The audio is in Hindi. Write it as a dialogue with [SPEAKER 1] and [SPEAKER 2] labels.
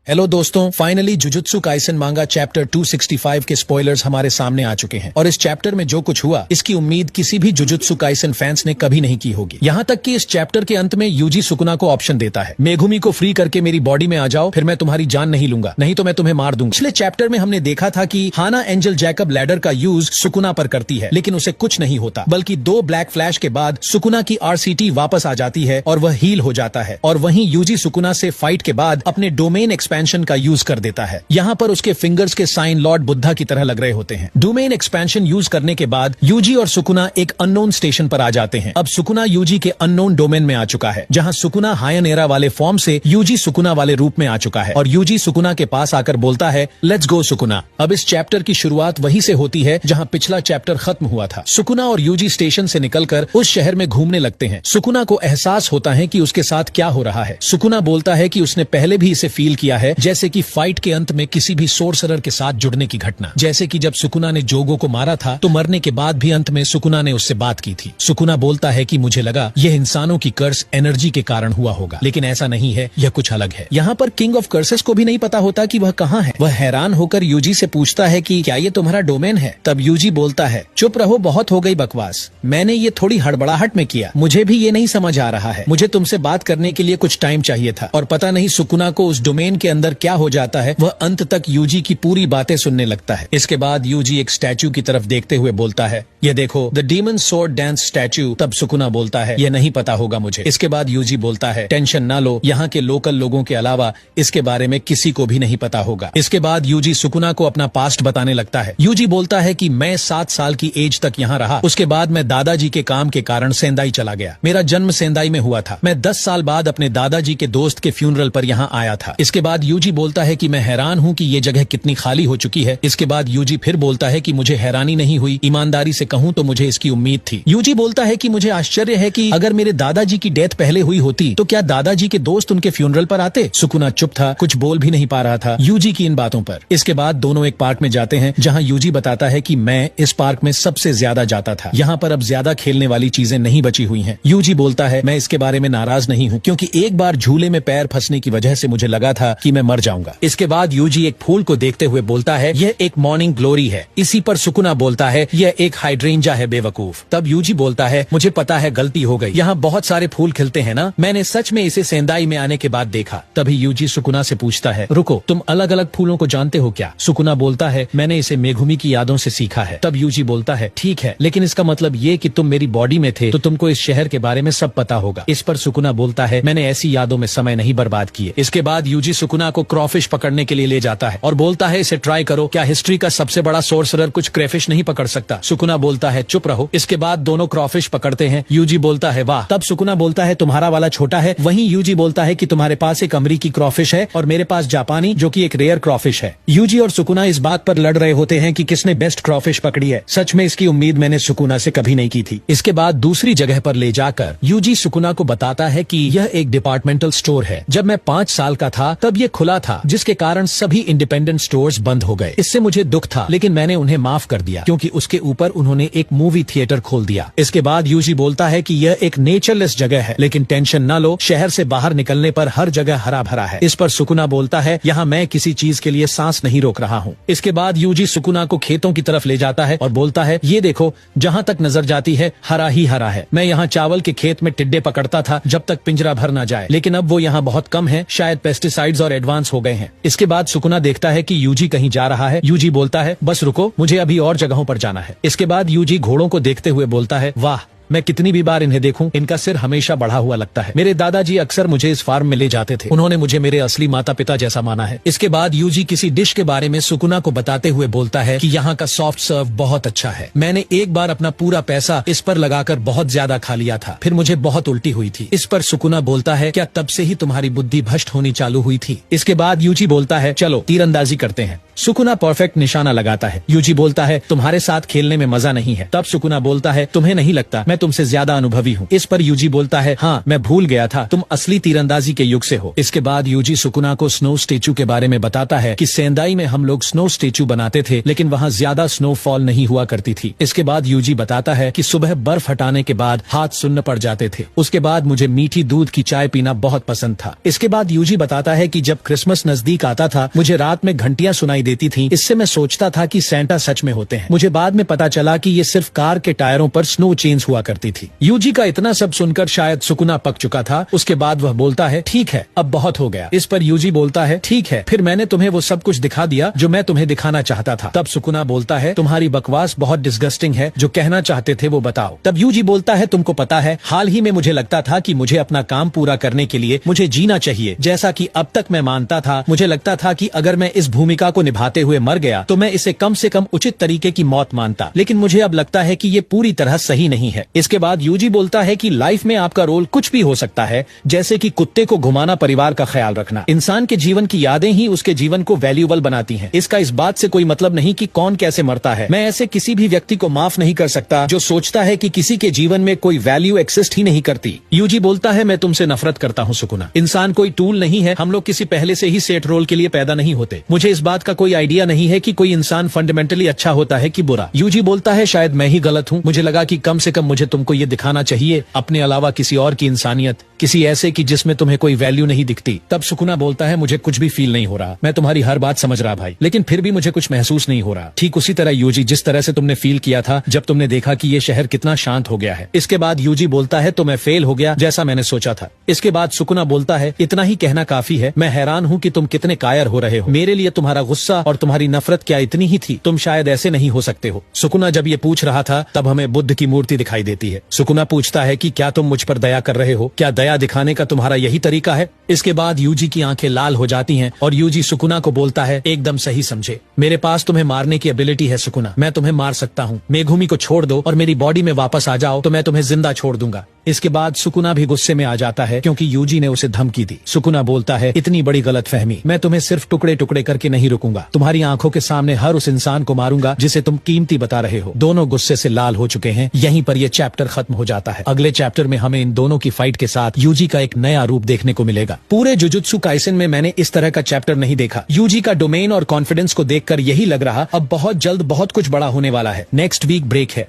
[SPEAKER 1] हेलो दोस्तों, फाइनली जुजुत्सु काइसन मांगा चैप्टर 265 के स्पॉयलर्स हमारे सामने आ चुके हैं और इस चैप्टर में जो कुछ हुआ इसकी उम्मीद किसी भी जुजुत्सु काइसन फैंस ने कभी नहीं की होगी। यहाँ तक कि इस चैप्टर के अंत में यूजी सुकुना को ऑप्शन देता है, मेगुमी को फ्री करके मेरी बॉडी में आ जाओ, फिर मैं तुम्हारी जान नहीं लूंगा, नहीं तो मैं तुम्हें मार दूंगा। पिछले चैप्टर में हमने देखा था कि हाना एंजल जैकब लैडर का यूज सुकुना पर करती है, लेकिन उसे कुछ नहीं होता, बल्कि 2 ब्लैक फ्लैश के बाद सुकुना की आरसीटी वापस आ जाती है और वह हील हो जाता है। और वहीं यूजी सुकुना से फाइट के बाद अपने डोमेन एक्सपेंशन का यूज कर देता है। यहाँ पर उसके फिंगर्स के साइन लॉर्ड बुद्धा की तरह लग रहे होते हैं। डोमेन एक्सपेंशन यूज करने के बाद यूजी और सुकुना एक अननोन स्टेशन पर आ जाते हैं। अब सुकुना यूजी के अननोन डोमेन में आ चुका है, जहाँ सुकुना हायनेरा वाले फॉर्म से यूजी सुकुना वाले रूप में आ चुका है और यूजी सुकुना के पास आकर बोलता है, लेट्स गो सुकुना। अब इस चैप्टर की शुरुआत वहीं से होती है जहाँ पिछला चैप्टर खत्म हुआ था। सुकुना और यूजी स्टेशन से निकलकर उस शहर में घूमने लगते हैं। सुकुना को एहसास होता है कि उसके साथ क्या हो रहा है। सुकुना बोलता है कि उसने पहले भी इसे फील किया है, जैसे कि फाइट के अंत में किसी भी सोर्सरर के साथ जुड़ने की घटना। जैसे कि जब सुकुना ने जोगो को मारा था तो मरने के बाद भी अंत में सुकुना ने उससे बात की थी। सुकुना बोलता है कि मुझे लगा यह इंसानों की कर्स एनर्जी के कारण हुआ होगा, लेकिन ऐसा नहीं है, यह कुछ अलग है। यहाँ पर किंग ऑफ कर्सेस को भी नहीं पता होता कि वह कहाँ है। वह हैरान होकर यूजी से पूछता है कि क्या ये तुम्हारा डोमेन है? तब यूजी बोलता है, चुप रहो, बहुत हो गई बकवास, मैंने ये थोड़ी हड़बड़ाहट में किया, मुझे भी ये नहीं समझ आ रहा है, मुझे तुमसे बात करने के लिए कुछ टाइम चाहिए था। और पता नहीं सुकुना को उस डोमेन के अंदर क्या हो जाता है, वह अंत तक यूजी की पूरी बातें सुनने लगता है। इसके बाद यूजी एक स्टैचू की तरफ देखते हुए बोलता है, ये देखो, the demon sword dance statue. तब सुकुना बोलता है, ये नहीं पता होगा मुझे। इसके बाद यूजी बोलता है, टेंशन ना लो, यहाँ के लोकल लोगों के अलावा इसके बारे में किसी को भी नहीं पता होगा। इसके बाद यूजी सुकुना को अपना पास्ट बताने लगता है। यूजी बोलता है कि मैं 7 साल की एज तक यहाँ रहा, उसके बाद मैं दादाजी के काम के कारण सेंदाई चला गया। मेरा जन्म सेंदाई में हुआ था। मैं 10 साल बाद अपने दादाजी के दोस्त के फ्यूनरल पर यहाँ आया था। इसके बाद यूजी बोलता है कि मैं हैरान हूँ कि ये जगह कितनी खाली हो चुकी है। इसके बाद यूजी फिर बोलता है कि मुझे हैरानी नहीं हुई, ईमानदारी से कहूँ तो मुझे इसकी उम्मीद थी। यूजी बोलता है कि मुझे आश्चर्य है कि अगर मेरे दादाजी की डेथ पहले हुई होती तो क्या दादाजी के दोस्त उनके फ्यूनरल पर आते? सुकुना चुप था, कुछ बोल भी नहीं पा रहा था यूजी की इन बातों पर। इसके बाद दोनों एक पार्क में जाते हैं, जहाँ यूजी बताता है कि मैं इस पार्क में सबसे ज्यादा जाता था, यहाँ पर अब ज्यादा खेलने वाली चीजें नहीं बची हुई हैं। यूजी बोलता है, मैं इसके बारे में नाराज नहीं हूँ, क्योंकि एक बार झूले में पैर फंसने की वजह से मुझे लगा था कि मैं मर जाऊंगा। इसके बाद यूजी एक फूल को देखते हुए बोलता है, यह एक मॉर्निंग ग्लोरी है। इसी पर सुकुना बोलता है, यह एक हाइड्रेंजा है बेवकूफ। तब यूजी बोलता है, मुझे पता है, गलती हो गई, यहाँ बहुत सारे फूल खिलते हैं ना, मैंने सच में इसे सेंदाई में आने के बाद देखा। तभी यूजी सुकुना से पूछता है, रुको, तुम अलग अलग फूलों को जानते हो क्या? सुकुना बोलता है, मैंने इसे मेघुमी की यादों से सीखा है। तब यूजी बोलता है, ठीक है, लेकिन इसका मतलब ये कि तुम मेरी बॉडी में थे तो तुमको इस शहर के बारे में सब पता होगा। इस पर सुकुना बोलता है, मैंने ऐसी यादों में समय नहीं बर्बाद किए। इसके बाद यूजी सुकुना को क्रॉफिश पकड़ने के लिए ले जाता है और बोलता है, इसे ट्राई करो, क्या हिस्ट्री का सबसे बड़ा सोर्सरर कुछ क्रेफिश नहीं पकड़ सकता? सुकुना बोलता है, चुप रहो। इसके बाद दोनों क्रॉफिश पकड़ते हैं। यूजी बोलता है, वाह। तब सुकुना बोलता है, तुम्हारा वाला छोटा है। वहीं यूजी बोलता है कि तुम्हारे पास एक अमरीकी क्रॉफिश है और मेरे पास जापानी, जो कि एक रेयर क्रॉफिश है। यूजी और सुकुना इस बात पर लड़ रहे होते हैं कि किसने बेस्ट क्रॉफिश पकड़ी है। सच में इसकी उम्मीद मैंने सुकुना से कभी नहीं की थी। इसके बाद दूसरी जगह पर ले जाकर यूजी सुकुना को बताता है कि यह एक डिपार्टमेंटल स्टोर है। जब मैं 5 साल का था तब ये खुला था, जिसके कारण सभी इंडिपेंडेंट स्टोर्स बंद हो गए। इससे मुझे दुख था, लेकिन मैंने उन्हें माफ कर दिया, क्योंकि उसके ऊपर उन्होंने एक मूवी थिएटर खोल दिया। इसके बाद यूजी बोलता है कि यह एक नेचरलेस जगह है, लेकिन टेंशन ना लो, शहर से बाहर निकलने पर हर जगह हरा भरा है। इस पर सुकुना बोलता है, यहाँ मैं किसी चीज के लिए सांस नहीं रोक रहा हूँ। इसके बाद यूजी सुकुना को खेतों की तरफ ले जाता है और बोलता है, ये देखो, जहाँ तक नजर जाती है हरा ही हरा है। मैं यहाँ चावल के खेत में टिड्डे पकड़ता था जब तक पिंजरा भर ना जाए, लेकिन अब वो यहाँ बहुत कम है, शायद पेस्टिसाइड्स और एडवांस हो गए हैं। इसके बाद सुकुना देखता है कि यूजी कहीं जा रहा है। यूजी बोलता है, बस रुको, मुझे अभी और जगहों पर जाना है। इसके बाद यूजी घोड़ों को देखते हुए बोलता है, वाह, मैं कितनी भी बार इन्हें देखूं, इनका सिर हमेशा बढ़ा हुआ लगता है। मेरे दादाजी अक्सर मुझे इस फार्म में ले जाते थे, उन्होंने मुझे मेरे असली माता पिता जैसा माना है। इसके बाद यूजी किसी डिश के बारे में सुकुना को बताते हुए बोलता है कि यहाँ का सॉफ्ट सर्व बहुत अच्छा है। मैंने एक बार अपना पूरा पैसा इस पर लगाकर बहुत ज्यादा खा लिया था, फिर मुझे बहुत उल्टी हुई थी। इस पर सुकुना बोलता है, क्या तब से ही तुम्हारी बुद्धि भ्रष्ट होनी चालू हुई थी? इसके बाद यूजी बोलता है, चलो तीरंदाजी करते हैं। सुकुना परफेक्ट निशाना लगाता है। यूजी बोलता है, तुम्हारे साथ खेलने में मजा नहीं है। तब सुकुना बोलता है, तुम्हें नहीं लगता मैं मैं तुमसे ज्यादा अनुभवी हूँ। इस पर यूजी बोलता है, हाँ मैं भूल गया था, तुम असली तीरंदाजी के युग से हो। इसके बाद यूजी सुकुना को स्नो स्टेचू के बारे में बताता है कि सेंदाई में हम लोग स्नो स्टेचू बनाते थे, लेकिन वहाँ ज्यादा स्नोफॉल नहीं हुआ करती थी। इसके बाद यूजी बताता है कि सुबह बर्फ हटाने के बाद हाथ सुन्न पड़ जाते थे। उसके बाद मुझे मीठी दूध की चाय पीना बहुत पसंद था। इसके बाद यूजी बताता है कि जब क्रिसमस नजदीक आता था मुझे रात में घंटियां सुनाई देती थीं। इससे मैं सोचता था कि सैंटा सच में होते हैं। मुझे बाद में पता चला कि ये सिर्फ कार के टायरों पर स्नो चेन्स हुआ करती थी। यूजी का इतना सब सुनकर शायद सुकुना पक चुका था। उसके बाद वह बोलता है, ठीक है अब बहुत हो गया। इस पर यूजी बोलता है, ठीक है फिर मैंने तुम्हें वो सब कुछ दिखा दिया जो मैं तुम्हें दिखाना चाहता था। तब सुकुना बोलता है, तुम्हारी बकवास बहुत डिस्गस्टिंग है, जो कहना चाहते थे वो बताओ। तब यूजी बोलता है, तुमको पता है हाल ही में मुझे लगता था कि मुझे अपना काम पूरा करने के लिए मुझे जीना चाहिए, जैसा कि अब तक मैं मानता था। मुझे लगता था कि अगर मैं इस भूमिका को निभाते हुए मर गया तो मैं इसे कम से कम उचित तरीके की मौत मानता, लेकिन मुझे अब लगता है कि ये पूरी तरह सही नहीं है। इसके बाद यूजी बोलता है कि लाइफ में आपका रोल कुछ भी हो सकता है, जैसे कि कुत्ते को घुमाना, परिवार का ख्याल रखना। इंसान के जीवन की यादें ही उसके जीवन को वैल्यूएबल बनाती हैं। इसका इस बात से कोई मतलब नहीं कि कौन कैसे मरता है। मैं ऐसे किसी भी व्यक्ति को माफ नहीं कर सकता जो सोचता है कि किसी के जीवन में कोई वैल्यू एक्सिस्ट ही नहीं करती। यूजी बोलता है, मैं तुमसे नफरत करता हूँ सुकुना। इंसान कोई टूल नहीं है, हम लोग किसी पहले से ही सेट रोल के लिए पैदा नहीं होते। मुझे इस बात का कोई आइडिया नहीं है कि कोई इंसान फंडामेंटली अच्छा होता है कि बुरा। यूजी बोलता है, शायद मैं ही गलत हूँ। मुझे लगा कि कम से कम मुझे तुमको ये दिखाना चाहिए, अपने अलावा किसी और की इंसानियत, किसी ऐसे की जिसमें तुम्हें कोई वैल्यू नहीं दिखती। तब सुकुना बोलता है, मुझे कुछ भी फील नहीं हो रहा। मैं तुम्हारी हर बात समझ रहा भाई, लेकिन फिर भी मुझे कुछ महसूस नहीं हो रहा। ठीक उसी तरह यूजी, जिस तरह से तुमने फील किया था जब तुमने देखा कि ये शहर कितना शांत हो गया है। इसके बाद यूजी बोलता है, तो मैं फेल हो गया जैसा मैंने सोचा था। इसके बाद सुकुना बोलता है, इतना ही कहना काफी है। मैं हैरान हूँ कि तुम कितने कायर हो रहे हो। मेरे लिए तुम्हारा गुस्सा और तुम्हारी नफरत क्या इतनी ही थी? तुम शायद ऐसे नहीं हो सकते हो। सुकुना जब ये पूछ रहा था तब हमें बुद्ध की मूर्ति दिखाई देती है। सुकुना पूछता है कि क्या तुम मुझ पर दया कर रहे हो? क्या दया दिखाने का तुम्हारा यही तरीका है? इसके बाद यूजी की आंखें लाल हो जाती हैं और यूजी सुकुना को बोलता है, एकदम सही समझे। मेरे पास तुम्हें मारने की एबिलिटी है सुकुना। मैं तुम्हें मार सकता हूँ। मेघुमी को छोड़ दो और मेरी बॉडी में वापस आ जाओ तो मैं तुम्हें जिंदा छोड़ दूंगा। इसके बाद सुकुना भी गुस्से में आ जाता है क्योंकि यूजी ने उसे धमकी दी। सुकुना बोलता है, इतनी बड़ी गलतफहमी, मैं तुम्हें सिर्फ टुकड़े टुकड़े करके नहीं रुकूंगा। तुम्हारी आंखों के सामने हर उस इंसान को मारूंगा जिसे तुम कीमती बता रहे हो। दोनों गुस्से से लाल हो चुके हैं। यहीं पर यह चैप्टर खत्म हो जाता है। अगले चैप्टर में हमें इन दोनों की फाइट के साथ यूजी का एक नया रूप देखने को मिलेगा। पूरे जुजुत्सु काइसेन में मैंने इस तरह का चैप्टर नहीं देखा। यूजी का डोमेन और कॉन्फिडेंस को देखकर यही लग रहा अब बहुत जल्द बहुत कुछ बड़ा होने वाला है। नेक्स्ट वीक ब्रेक है।